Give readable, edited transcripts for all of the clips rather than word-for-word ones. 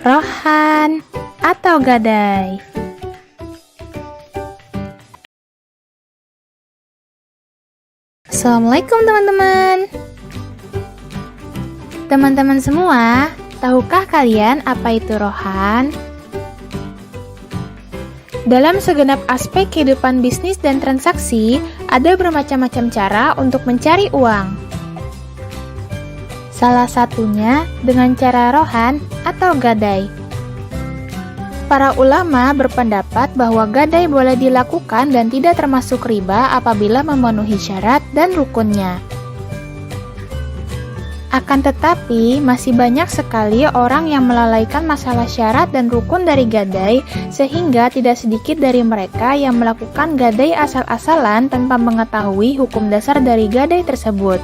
rohan, atau gadai. Assalamualaikum teman-teman. Teman-teman semua, tahukah kalian apa itu rohan? Dalam segenap aspek kehidupan bisnis dan transaksi, ada bermacam-macam cara untuk mencari uang. Salah satunya dengan cara rohan atau gadai. Para ulama berpendapat bahwa gadai boleh dilakukan dan tidak termasuk riba apabila memenuhi syarat dan rukunnya. Akan tetapi, masih banyak sekali orang yang melalaikan masalah syarat dan rukun dari gadai, sehingga tidak sedikit dari mereka yang melakukan gadai asal-asalan tanpa mengetahui hukum dasar dari gadai tersebut.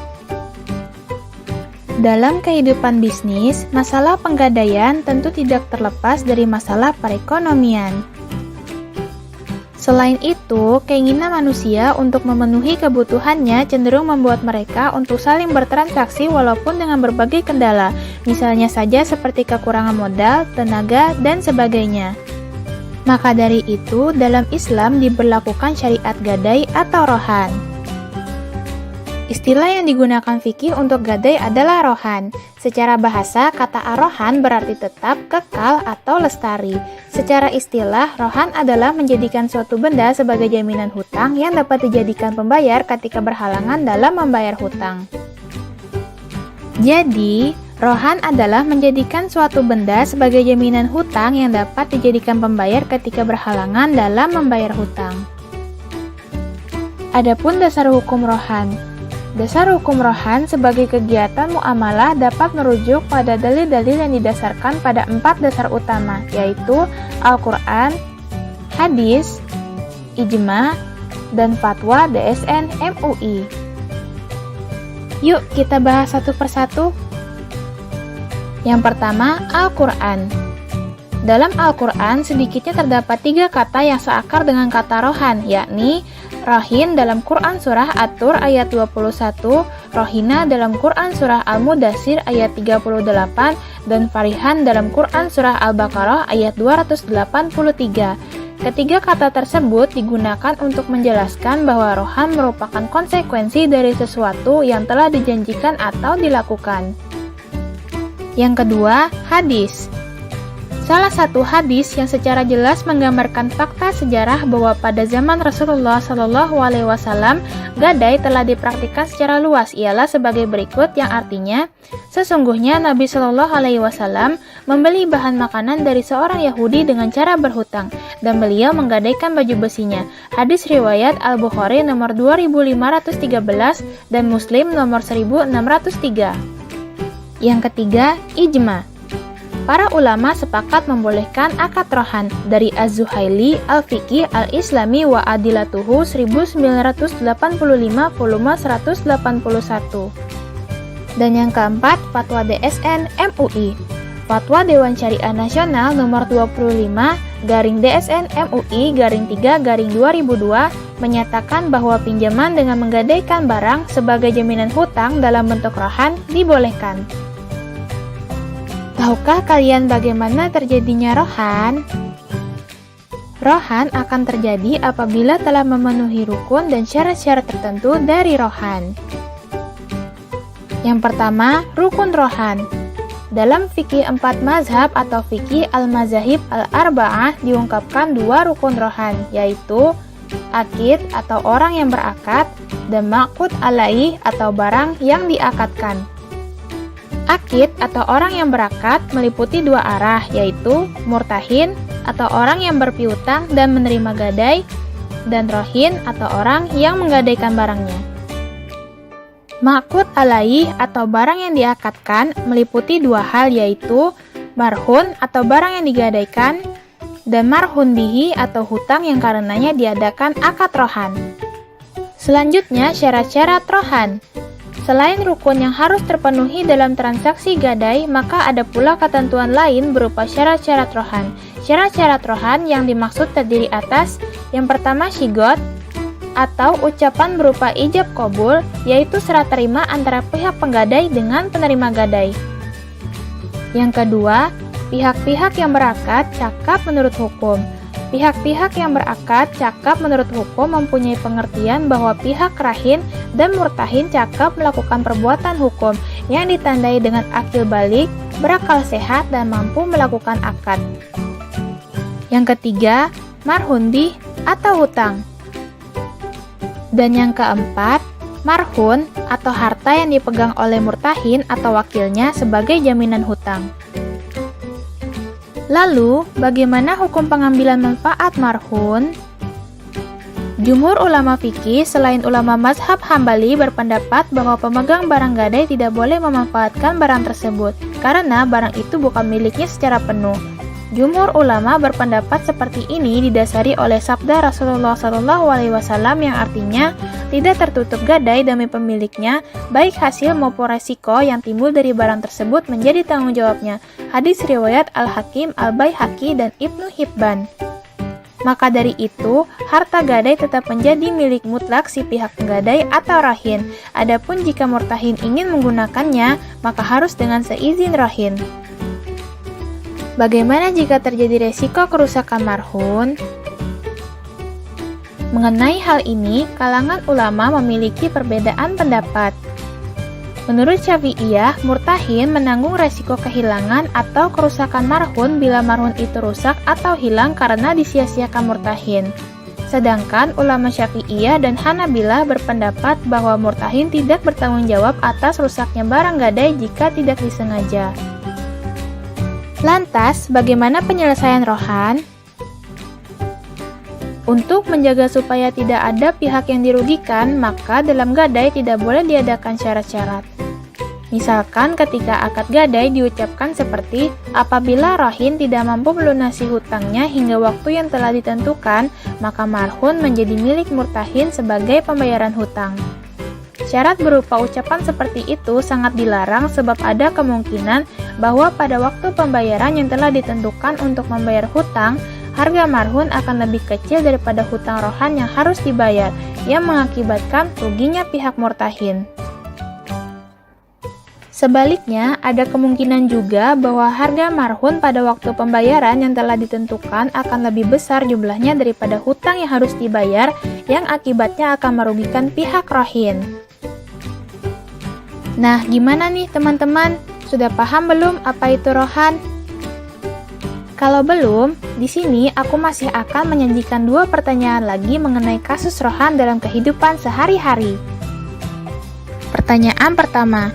Dalam kehidupan bisnis, masalah penggadaian tentu tidak terlepas dari masalah perekonomian. Selain itu, keinginan manusia untuk memenuhi kebutuhannya cenderung membuat mereka untuk saling bertransaksi walaupun dengan berbagai kendala, misalnya saja seperti kekurangan modal, tenaga, dan sebagainya. Maka dari itu, dalam Islam diberlakukan syariat gadai atau rohan. Istilah yang digunakan fikih untuk gadai adalah rohan. Secara bahasa, kata arohan berarti tetap, kekal, atau lestari. Secara istilah, rohan adalah menjadikan suatu benda sebagai jaminan hutang yang dapat dijadikan pembayar ketika berhalangan dalam membayar hutang. Jadi, rohan adalah menjadikan suatu benda sebagai jaminan hutang yang dapat dijadikan pembayar ketika berhalangan dalam membayar hutang. Adapun dasar hukum rohan. Dasar hukum rohan sebagai kegiatan muamalah dapat merujuk pada dalil-dalil yang didasarkan pada 4 dasar utama, yaitu Al-Quran, hadis, ijma, dan fatwa DSN MUI. Yuk kita bahas satu persatu. Yang pertama, Al-Quran. Dalam Al-Quran sedikitnya terdapat 3 kata yang seakar dengan kata rohan, yakni rohin dalam Quran Surah At-Tur ayat 21, rohina dalam Quran Surah Al-Mudassir ayat 38, dan farihan dalam Quran Surah Al-Baqarah ayat 283. Ketiga kata tersebut digunakan untuk menjelaskan bahwa rohan merupakan konsekuensi dari sesuatu yang telah dijanjikan atau dilakukan. Yang kedua, hadis. Salah satu hadis yang secara jelas menggambarkan fakta sejarah bahwa pada zaman Rasulullah SAW, gadai telah dipraktikkan secara luas ialah sebagai berikut, yang artinya, sesungguhnya Nabi SAW membeli bahan makanan dari seorang Yahudi dengan cara berhutang, dan beliau menggadaikan baju besinya. Hadis riwayat Al-Bukhari nomor 2513 dan Muslim nomor 1603. Yang ketiga, ijma. Para ulama sepakat membolehkan akad rohan dari Az-Zuhaili Al-Fiqih Al-Islami wa Adilatuhu 1985 volume 181. Dan yang keempat, Fatwa DSN MUI. Fatwa Dewan Syariah Nasional nomor 25 DSN MUI 3/2002 menyatakan bahwa pinjaman dengan menggadaikan barang sebagai jaminan hutang dalam bentuk rohan dibolehkan. Tahukah kalian bagaimana terjadinya rohan? Rohan akan terjadi apabila telah memenuhi rukun dan syarat-syarat tertentu dari rohan. Yang pertama, rukun rohan. Dalam fikih 4 mazhab atau fikih al-mazahib al-arba'ah diungkapkan 2 rukun rohan, yaitu akid atau orang yang berakad dan maqud alaih atau barang yang diakadkan. Akid atau orang yang berakad meliputi 2 arah, yaitu murtahin atau orang yang berpiutang dan menerima gadai, dan rohin atau orang yang menggadaikan barangnya. Maqud alaih atau barang yang diakadkan meliputi 2 hal, yaitu marhun atau barang yang digadaikan, dan marhun bihi atau hutang yang karenanya diadakan akad rohan. Selanjutnya, syarat-syarat rohan. Selain rukun yang harus terpenuhi dalam transaksi gadai, maka ada pula ketentuan lain berupa syarat-syarat rohan. Syarat-syarat rohan yang dimaksud terdiri atas: yang pertama, syigot, atau ucapan berupa ijab qabul, yaitu serah terima antara pihak penggadai dengan penerima gadai. Yang kedua, Pihak-pihak yang berakad cakap menurut hukum. Pihak-pihak yang berakad cakap menurut hukum mempunyai pengertian bahwa pihak rahin dan murtahin cakap melakukan perbuatan hukum yang ditandai dengan akil balik, berakal sehat, dan mampu melakukan akad. Yang ketiga, marhundi atau hutang. Dan yang keempat, marhun atau harta yang dipegang oleh murtahin atau wakilnya sebagai jaminan hutang. Lalu, bagaimana hukum pengambilan manfaat marhun? Jumhur ulama fikih selain ulama mazhab Hambali berpendapat bahwa pemegang barang gadai tidak boleh memanfaatkan barang tersebut karena barang itu bukan miliknya secara penuh. Jumhur ulama berpendapat seperti ini didasari oleh sabda Rasulullah SAW yang artinya tidak tertutup gadai demi pemiliknya, baik hasil maupun resiko yang timbul dari barang tersebut menjadi tanggung jawabnya. Hadis riwayat Al-Hakim, Al-Baihaqi, dan Ibnu Hibban. Maka dari itu, harta gadai tetap menjadi milik mutlak si pihak penggadai atau rahin. Adapun jika murtahin ingin menggunakannya, maka harus dengan seizin rahin. Bagaimana jika terjadi resiko kerusakan marhun? Mengenai hal ini, kalangan ulama memiliki perbedaan pendapat. Menurut Syafi'iyah, murtahin menanggung resiko kehilangan atau kerusakan marhun bila marhun itu rusak atau hilang karena disia-siakan murtahin. Sedangkan ulama Syafi'iyah dan Hanabilah berpendapat bahwa murtahin tidak bertanggung jawab atas rusaknya barang gadai jika tidak disengaja. Lantas, bagaimana penyelesaian rohan? Untuk menjaga supaya tidak ada pihak yang dirugikan, maka dalam gadai tidak boleh diadakan syarat-syarat. Misalkan ketika akad gadai diucapkan seperti, apabila rahin tidak mampu melunasi hutangnya hingga waktu yang telah ditentukan, maka marhun menjadi milik murtahin sebagai pembayaran hutang. Syarat berupa ucapan seperti itu sangat dilarang sebab ada kemungkinan bahwa pada waktu pembayaran yang telah ditentukan untuk membayar hutang, harga marhun akan lebih kecil daripada hutang rohan yang harus dibayar, yang mengakibatkan ruginya pihak murtahin. Sebaliknya, ada kemungkinan juga bahwa harga marhun pada waktu pembayaran yang telah ditentukan akan lebih besar jumlahnya daripada hutang yang harus dibayar, yang akibatnya akan merugikan pihak rahin. Nah, gimana nih teman-teman? Sudah paham belum apa itu rohan? Kalau belum, di sini aku masih akan menyajikan 2 pertanyaan lagi mengenai kasus rohan dalam kehidupan sehari-hari. Pertanyaan pertama.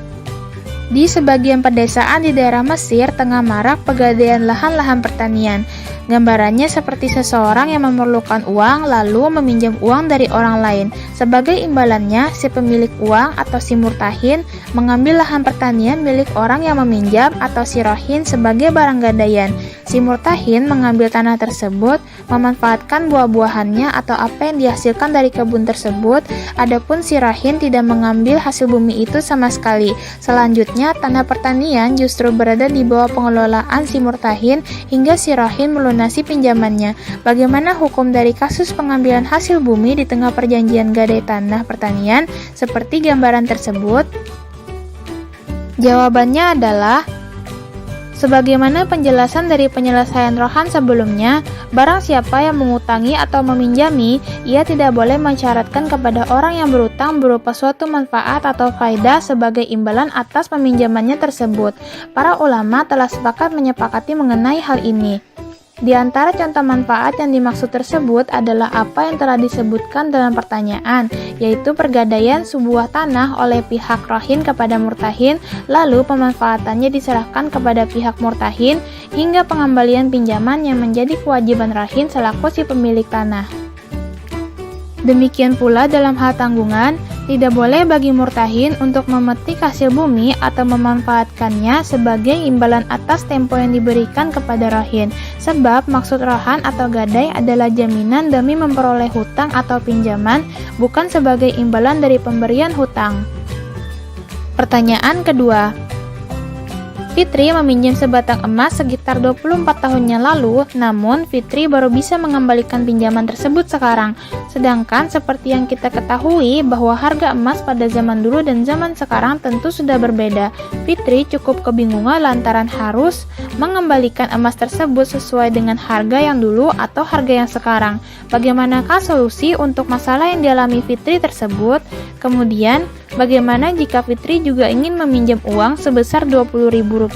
Di sebagian pedesaan di daerah Mesir tengah marak pegadaian lahan-lahan pertanian. Gambarannya seperti seseorang yang memerlukan uang lalu meminjam uang dari orang lain. Sebagai imbalannya, si pemilik uang atau si murtahin mengambil lahan pertanian milik orang yang meminjam atau si rahin sebagai barang gadaian. Si murtahin mengambil tanah tersebut, memanfaatkan buah-buahannya atau apa yang dihasilkan dari kebun tersebut. Adapun si rahin tidak mengambil hasil bumi itu sama sekali. Selanjutnya, tanah pertanian justru berada di bawah pengelolaan si murtahin hingga si rahin melunasi pinjamannya. Bagaimana hukum dari kasus pengambilan hasil bumi di tengah perjanjian gadai tanah pertanian seperti gambaran tersebut? Jawabannya adalah sebagaimana penjelasan dari penyelesaian rohan sebelumnya, barang siapa yang mengutangi atau meminjami, ia tidak boleh mensyaratkan kepada orang yang berutang berupa suatu manfaat atau faedah sebagai imbalan atas peminjamannya tersebut. Para ulama telah sepakat menyepakati mengenai hal ini. Di antara contoh manfaat yang dimaksud tersebut adalah apa yang telah disebutkan dalam pertanyaan, yaitu pergadaian sebuah tanah oleh pihak rahin kepada murtahin, lalu pemanfaatannya diserahkan kepada pihak murtahin, hingga pengembalian pinjaman yang menjadi kewajiban rahin selaku si pemilik tanah. Demikian pula dalam hal tanggungan, tidak boleh bagi murtahin untuk memetik hasil bumi atau memanfaatkannya sebagai imbalan atas tempo yang diberikan kepada rahin, sebab maksud rohan atau gadai adalah jaminan demi memperoleh hutang atau pinjaman, bukan sebagai imbalan dari pemberian hutang. Pertanyaan kedua. Fitri meminjam sebatang emas sekitar 24 tahunnya lalu, namun Fitri baru bisa mengembalikan pinjaman tersebut sekarang. Sedangkan seperti yang kita ketahui bahwa harga emas pada zaman dulu dan zaman sekarang tentu sudah berbeda. Fitri cukup kebingungan lantaran harus mengembalikan emas tersebut sesuai dengan harga yang dulu atau harga yang sekarang. Bagaimanakah solusi untuk masalah yang dialami Fitri tersebut? Kemudian, bagaimana jika Fitri juga ingin meminjam uang sebesar Rp20.000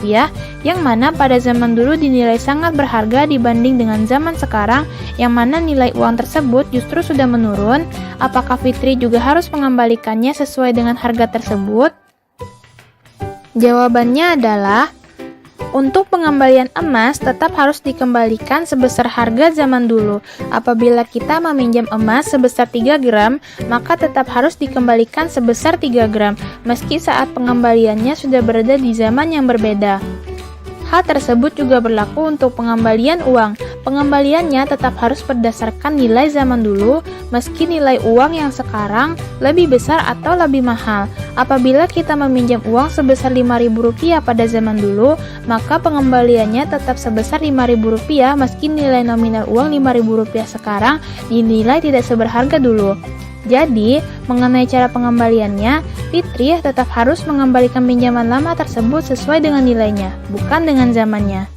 yang mana pada zaman dulu dinilai sangat berharga dibanding dengan zaman sekarang yang mana nilai uang tersebut justru sudah menurun? Apakah Fitri juga harus mengembalikannya sesuai dengan harga tersebut? Jawabannya adalah untuk pengembalian emas tetap harus dikembalikan sebesar harga zaman dulu. Apabila kita meminjam emas sebesar 3 gram, maka tetap harus dikembalikan sebesar 3 gram, meski saat pengembaliannya sudah berada di zaman yang berbeda. Hal tersebut juga berlaku untuk pengembalian uang. Pengembaliannya tetap harus berdasarkan nilai zaman dulu, meski nilai uang yang sekarang lebih besar atau lebih mahal. Apabila kita meminjam uang sebesar Rp5.000 pada zaman dulu, maka pengembaliannya tetap sebesar Rp5.000 meski nilai nominal uang Rp5.000 sekarang dinilai tidak seberharga dulu. Jadi, mengenai cara pengembaliannya, Fitri tetap harus mengembalikan pinjaman lama tersebut sesuai dengan nilainya, bukan dengan zamannya.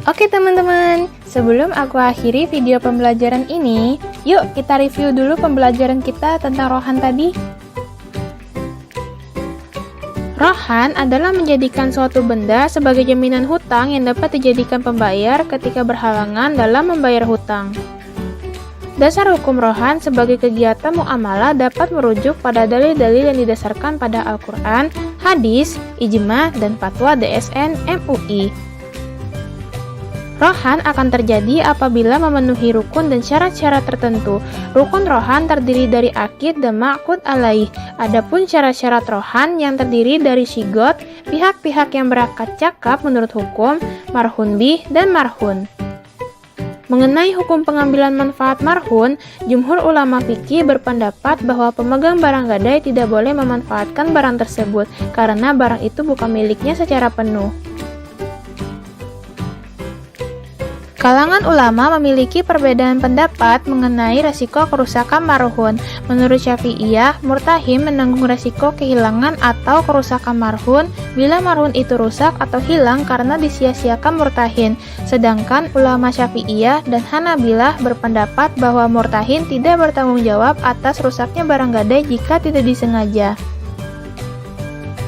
Oke teman-teman, sebelum aku akhiri video pembelajaran ini, yuk kita review dulu pembelajaran kita tentang rohan tadi. Rohan adalah menjadikan suatu benda sebagai jaminan hutang yang dapat dijadikan pembayar ketika berhalangan dalam membayar hutang. Dasar hukum rohan sebagai kegiatan muamalah dapat merujuk pada dalil-dalil yang didasarkan pada Al-Quran, hadis, ijma, dan fatwa DSN MUI. Rohan akan terjadi apabila memenuhi rukun dan syarat-syarat tertentu. Rukun rohan terdiri dari akid dan ma'qud alaih. Adapun syarat-syarat rohan yang terdiri dari syigot, pihak-pihak yang berakad cakap menurut hukum, marhun bih, dan marhun. Mengenai hukum pengambilan manfaat marhun, jumhur ulama fikih berpendapat bahwa pemegang barang gadai tidak boleh memanfaatkan barang tersebut karena barang itu bukan miliknya secara penuh. Kalangan ulama memiliki perbedaan pendapat mengenai resiko kerusakan marhun. Menurut Syafi'iyah, murtahin menanggung resiko kehilangan atau kerusakan marhun bila marhun itu rusak atau hilang karena disia-siakan murtahin. Sedangkan ulama Syafi'iyah dan Hanabilah berpendapat bahwa murtahin tidak bertanggung jawab atas rusaknya barang gadai jika tidak disengaja.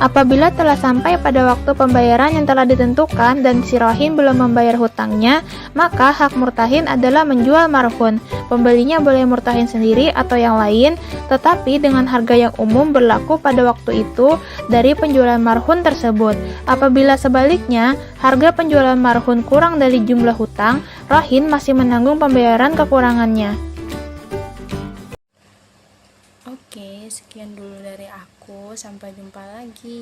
Apabila telah sampai pada waktu pembayaran yang telah ditentukan dan si rohin belum membayar hutangnya, maka hak murtahin adalah menjual marhun. Pembelinya boleh murtahin sendiri atau yang lain, tetapi dengan harga yang umum berlaku pada waktu itu dari penjualan marhun tersebut. Apabila sebaliknya, harga penjualan marhun kurang dari jumlah hutang, rohin masih menanggung pembayaran kekurangannya. Oke, sekian dulu dari aku. Sampai jumpa lagi.